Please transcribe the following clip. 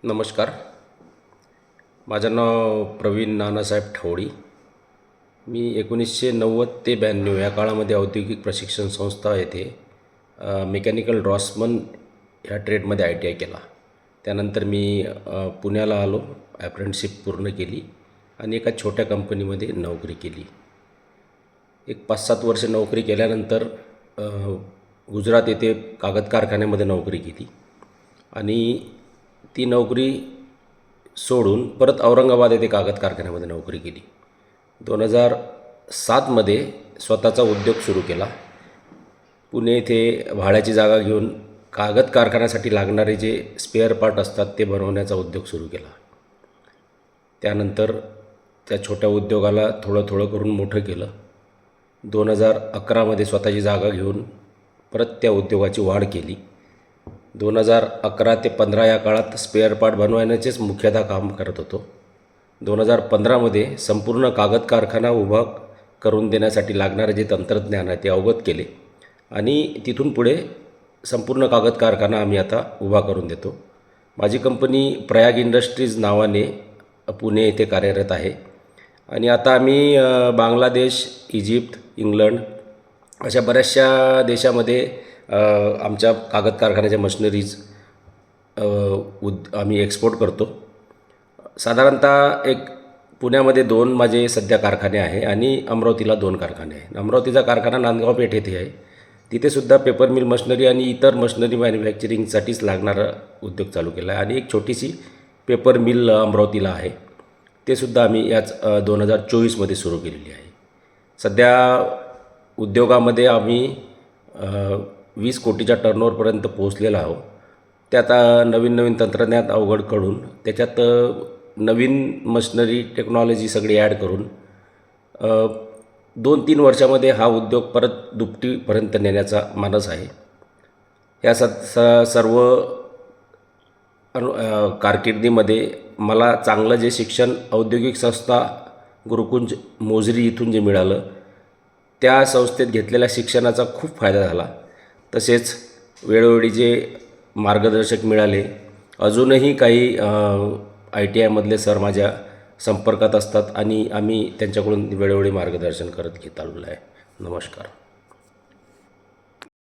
नमस्कार. माझं नाव प्रवीण नानासाहेब ठवडी. मी 1990 ते 92 या काळामध्ये औद्योगिक प्रशिक्षण संस्था येथे मेकॅनिकल ड्रॉसमन ह्या ट्रेडमध्ये ITI केला. त्यानंतर मी पुण्याला आलो, अप्रेंटिसशिप पूर्ण केली आणि एका छोट्या कंपनीमध्ये नोकरी केली. एक 5-7 वर्ष नोकरी केल्यानंतर गुजरात येथे कागद कारखान्यामध्ये नोकरी केली आणि ती नोकरी सोडून परत औरंगाबाद येथे कागद कारखान्यामध्ये नोकरी केली. 2007मध्ये स्वतःचा उद्योग सुरू केला. पुणे येथे भाड्याची जागा घेऊन कागद कारखान्यासाठी लागणारे जे स्पेअर पार्ट असतात ते बनवण्याचा उद्योग सुरू केला. त्यानंतर त्या छोट्या उद्योगाला थोडं थोडं करून मोठं केलं. 2011मध्ये स्वतःची जागा घेऊन परत त्या उद्योगाची वाढ केली. 2011 ते 15 या काळात स्पेअर पार्ट बनवण्याचेच मुख्यतः काम करत होतो. 2015मध्ये संपूर्ण कागद कारखाना उभा करून देण्यासाठी लागणारे जे तंत्रज्ञान आहे ते अवगत केले आणि तिथून पुढे संपूर्ण कागद कारखाना आम्ही आता उभा करून देतो. माझी कंपनी प्रयाग इंडस्ट्रीज नावाने पुणे येथे कार्यरत आहे आणि आता आम्ही बांगलादेश, इजिप्त, इंग्लंड अशा बऱ्याचशा देशामध्ये आमच्या कागद कारखान्याच्या मशिनरीज आम्ही एक्सपोर्ट करतो. साधारणतः एक पुण्यामध्ये 2 माझे सध्या कारखाने आहे आणि अमरावतीला 2 कारखाने आहे. अमरावतीचा कारखाना नांदगाव पेठ येथे आहे. तिथेसुद्धा पेपर मिल मशिनरी आणि इतर मशिनरी मॅन्युफॅक्चरिंगसाठीच लागणारा उद्योग चालू केला आहे आणि एक छोटीशी पेपर मिल अमरावतीला आहे. ते सुद्धा आम्ही याच 2024मध्ये सुरू केलेली आहे. सध्या उद्योगामध्ये आम्ही 20 कोटीच्या टर्नओव्हरपर्यंत पोहोचलेला आहोत. त्यात नवीन तंत्रज्ञान अवघड करून त्याच्यात नवीन मशिनरी टेक्नॉलॉजी सगळी ॲड करून 2-3 वर्षामध्ये हा उद्योग परत दुपटीपर्यंत नेण्याचा मानस आहे. या सर्व कारकिर्दीमध्ये मला चांगलं जे शिक्षण औद्योगिक संस्था गुरुकुंज मोझरी इथून जे मिळालं त्या संस्थेत घेतलेल्या शिक्षणाचा खूप फायदा झाला. तसेच वेळोवेळी जे मार्गदर्शक मिळाले. अजूनही काही ITIमधले सर माझ्या संपर्कात असतात आणि आम्ही त्यांच्याकडून वेळोवेळी मार्गदर्शन घेत आलेलो आहे. नमस्कार.